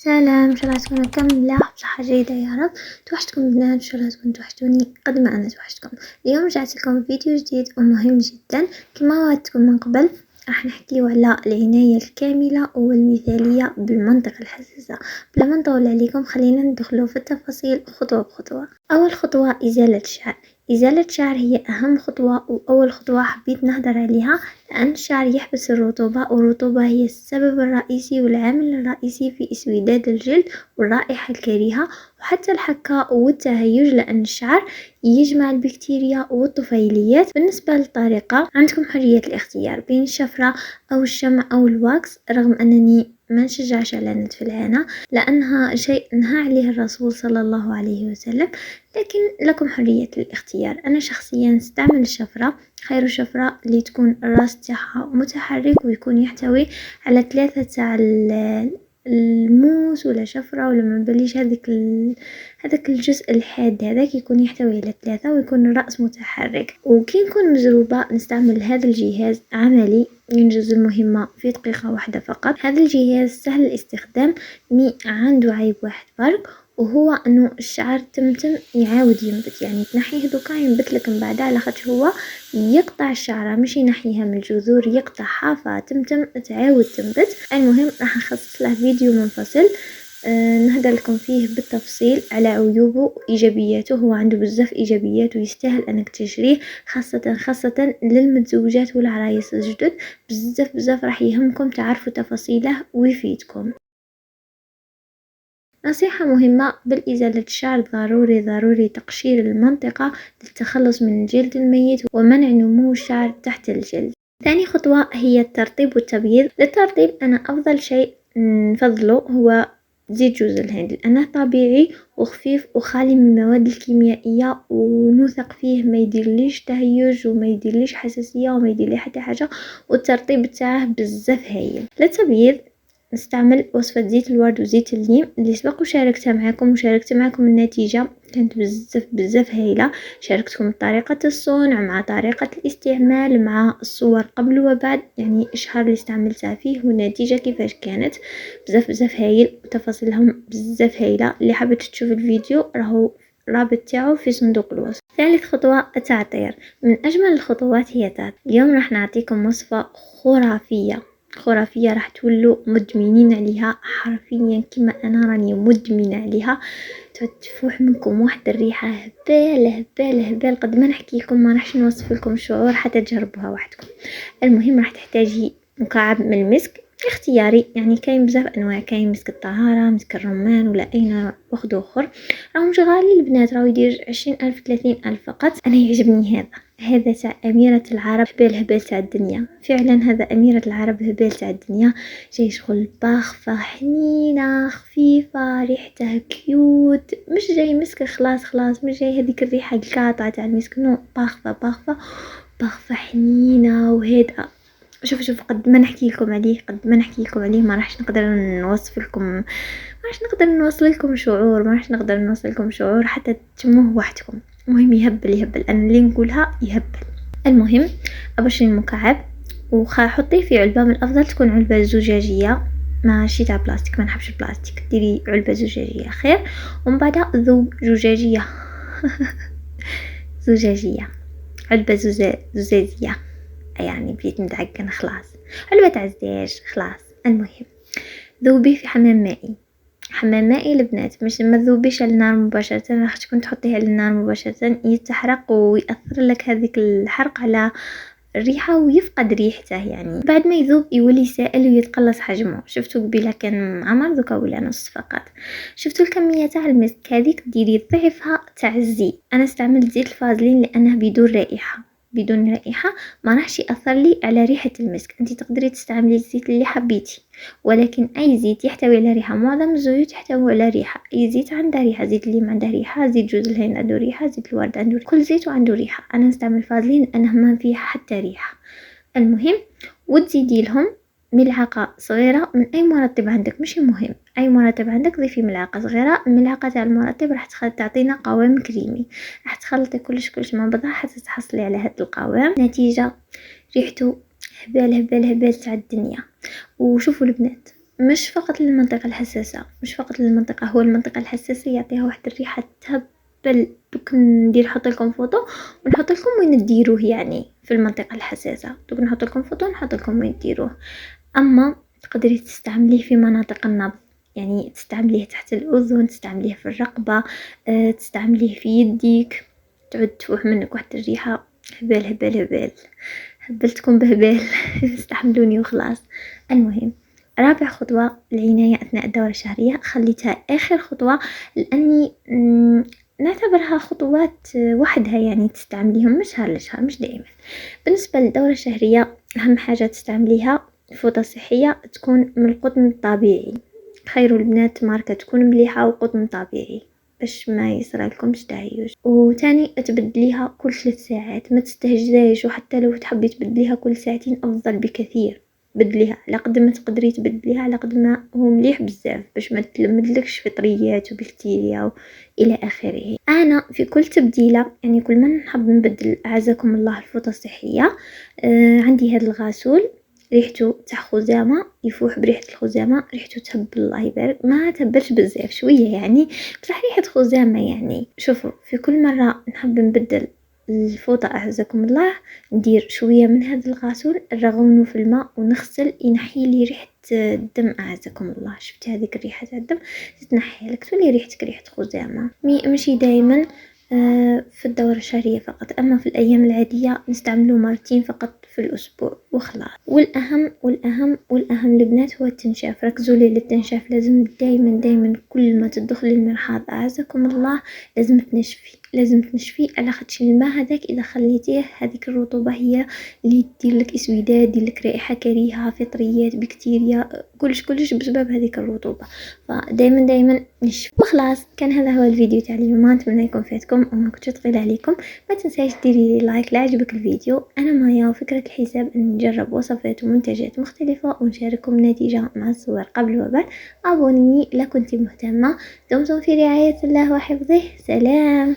سلام، إن شاء الله تكونوا كاملة بصحة جيدة يا رب. توحشتكم البنات، إن شاء الله تكونوا توحشتوني قد ما أنا توحشتكم. اليوم رجعت لكم فيديو جديد ومهم جدا. كما وعدتكم من قبل راح نحكي على العناية الكاملة والمثالية بالمنطقة الحساسة. بلا ما نطول عليكم خلينا ندخلوا في التفاصيل خطوة بخطوة. أول خطوة إزالة الشعر. إزالة الشعر هي أهم خطوة وأول خطوة حبيت نهدر عليها، لأن الشعر يحبس الرطوبة، والرطوبة هي السبب الرئيسي والعامل الرئيسي في اسوداد الجلد والرائحة الكريهة وحتى الحكة والتهيج، لأن الشعر يجمع البكتيريا والطفيليات. بالنسبة للطريقة عندكم حرية الاختيار بين الشفرة أو الشمع أو الواكس، رغم أنني ما نشجعش على نتف العانة لأنها شيء نهى عليه الرسول صلى الله عليه وسلم، لكن لكم حرية الاختيار. أنا شخصيا استعمل الشفرة. خير الشفرة اللي تكون الراس تاعها متحرك ويكون يحتوي على 3 تاع الموس ولا شفرة ولا ما نبليش هذاك الجزء الحاد هذاك يكون يحتوي على 3 ويكون الرأس متحرك. وكي نكون مجروبة نستعمل هذا الجهاز عملي ينجز المهمة في دقيقة واحدة فقط. هذا الجهاز سهل الاستخدام، مي عنده عيب واحد فرق، وهو انه الشعر تمتم يعاود ينبت، يعني تنحيه دوكا ينبت لك من بعد، على خاطر هو يقطع الشعره مش ينحيها من الجذور، يقطعها فتمتم تعاود تنبت. المهم راح نخصص له فيديو منفصل نهدر لكم فيه بالتفصيل على عيوبه وايجابياته. هو عنده بزاف ايجابيات ويستاهل انك تشريه، خاصة للمتزوجات والعرايس الجدد. بزاف راح يهمكم تعرفوا تفاصيله ويفيدكم. نصيحة مهمة بالإزالة الشعر، ضروري تقشير المنطقة للتخلص من الجلد الميت ومنع نمو الشعر تحت الجلد. ثاني خطوة هي الترطيب والتبييض. للترطيب أنا أفضل شيء نفضله هو زيت جوز الهند، لأنه طبيعي وخفيف وخالي من المواد الكيميائية ونوثق فيه، ما يديرليش تهيج وما يديرليش حساسية وما يديرلي حتى حاجة، والترطيب تاعه بزاف هايل. للتبييض نستعمل وصفة زيت الورد وزيت الليم اللي سبق وشاركت معكم النتيجة كانت بزاف هايلة. شاركتكم طريقة الصنع مع طريقة الاستعمال مع الصور قبل وبعد، يعني الشهر اللي استعملتها فيه والنتيجة كيفاش كانت. بزاف هايل وتفاصيلهم بزاف هايلة. اللي حابة تشوف الفيديو راهو الرابط تاعو في صندوق الوصف. ثالث خطوة التعطير. من أجمل الخطوات هي اليوم راح نعطيكم وصفة خرافية راح تولوا مدمنين عليها حرفيا، كما انا راني مدمنة عليها. تفوح منكم واحد الريحة هبال قد ما نحكي لكم ما راحش نوصف لكم شعور حتى تجربوها وحدكم. المهم راح تحتاجي مكعب من المسك اختياري، يعني كاين بزاف انواع، كاين مسك الطهارة، مسك الرمان ولا اي نوع واحد اخر. راهو مش غالي البنات، راهو يدير 20,000 30,000 فقط. انا يعجبني هذا تاع أميرة العرب، هبال تاع الدنيا فعلا. هذا أميرة العرب هبال تاع الدنيا، جاي شغل باخفة حنينة خفيفة ريحتها كيوت، مش جاي مسك خلاص مش جاي هذيك الريحة القاطعة تاع المسك، نو باخفة حنينة وهادئة. شوف قد ما نحكي لكم عليه ما راحش نقدر نوصل لكم شعور حتى تشموه وحدكم. المهم يهبل انا اللي نقولها يهبل. المهم ابشري المكعب حطيه في علبة، من الافضل تكون علبة زجاجية ماشي تاع بلاستيك، ما نحبش البلاستيك، ديري علبة زجاجية خير. ومن بعد ذوب زجاجية علبة زجاجية، يعني بديت مدعكن خلاص، علبة تاع الزيت خلاص. المهم ذوبي في حمام مائي البنات، مش ما تذوبيش على النار مباشرة، راح تكون تحطيه على النار مباشرة يتحرق ويأثر لك هذيك الحرق على الريحة ويفقد ريحته. يعني بعد ما يذوب يولي سائل ويتقلص حجمه. شفتوا قبيله كان معمر دوكا ولا نص فقط. شفتوا الكمية تاع المسك هذيك ديري ضعفها تاع الزيت. انا استعملت زيت الفازلين لانه بدون رائحة ما راحش يأثر لي على ريحة المسك. انتي تقدري تستعملي الزيت اللي حبيتي، ولكن اي زيت يحتوي على ريحة. معظم الزيوت يحتوي على ريحة، اي زيت عنده ريحة، زيت الليم عنده ريحة، زيت جوز الهند عنده ريحة، زيت الورد عنده ريحة. كل زيت عنده ريحة. انا نستعمل فازلين لانه ما فيه حتى ريحة. المهم وتزيدي لهم ملعقة صغيرة من اي مرطب عندك، مش مهم اي مرطب عندك ضيفي ملعقة صغيرة. الملعقة تاع المرطب راح تعطينا قوام كريمي. راح تخلطي كلش مع بعضها حتى تحصلي على هذا القوام. نتيجة ريحته هبال تاع الدنيا. وشوفوا البنات مش فقط للمنطقة الحساسة، مش فقط للمنطقة، هو المنطقة الحساسة يعطيها واحد الريحة تهبل. دوك ندير نحط لكم فوطو ونحط لكم وين ديروه، يعني في المنطقة الحساسة دوك نحط لكم فوطو ونحط لكم وين ديروه. أما تقدري تستعمليه في مناطق النبض، يعني تستعمليه تحت الأذن، تستعمليه في الرقبة، تستعمليه في يديك، تعود تفوح منك واحد الريحة هبال هبال هبال. هبلتكم بهبال استحملوني وخلاص. المهم، رابع خطوة العناية أثناء الدورة الشهرية خليتها آخر خطوة، لأني نعتبرها خطوات وحدها، يعني تستعمليهم من شهر لشهر مش دائما. بالنسبة للدورة الشهرية أهم حاجة تستعمليها فوطة صحية تكون من القطن الطبيعي، خيروا البنات ماركة تكون مليحة وقطن طبيعي باش ما يصرالكمش تعيش. وتاني تبدليها كل 3 ساعات، ما تستهجنيش، وحتى لو تحبي تبدليها كل ساعتين أفضل بكثير. بدليها على قد ما تقدري تبدليها على قد ما هو مليح بزاف باش ما تلمدلكش فطريات وبكتيريا إلى آخره. أنا في كل تبديلة، يعني كل ما نحب نبدل أعزكم الله الفوطة الصحية، عندي هذا الغاسول ريحته تاع خزامة، يفوح بريحة الخزامة، ريحته تهبل الله يبارك، ما تهبلش بزاف شوية يعني، بصح ريحة خزامة يعني. شوفوا في كل مرة نحب نبدل الفوطة أعزكم الله ندير شوية من هذا الغاسول نرغونه في الماء ونغسل، ينحي لي ريحة الدم أعزكم الله. شفتي هذيك الريحة تاع الدم تتنحي لك، تولي ريحتك ريحة خزامة. مشي دايما في الدورة الشهرية فقط، أما في الأيام العادية نستعمله مرتين فقط في الأسبوع وخلاص. والأهم البنات هو التنشاف، ركزوا لي للتنشاف، لازم دايما كل ما تدخلي المرحاض أعزكم الله لازم تنشفي على خدش الماء هذاك إذا خليتيه هذيك الرطوبة هي اللي تدير لك اسوداد، دير لك رائحة كريهة، فطريات، بكتيريا، كلش بسبب هذيك الرطوبة. فدايما نشف وخلاص. كان هذا هو الفيديو تاع اليوم، اتمنى يكون فاتكم وما كنتش ثقيل عليكم. ما تنساش ديري لي لايك لعجبك الفيديو. انا مايا، وفكرة الحساب ان نجرب وصفات ومنتجات مختلفة ونشارككم النتيجة مع الصور قبل وبعد. ابونيني لا كنتي مهتمة. دمتم في رعاية الله وحفظه. سلام.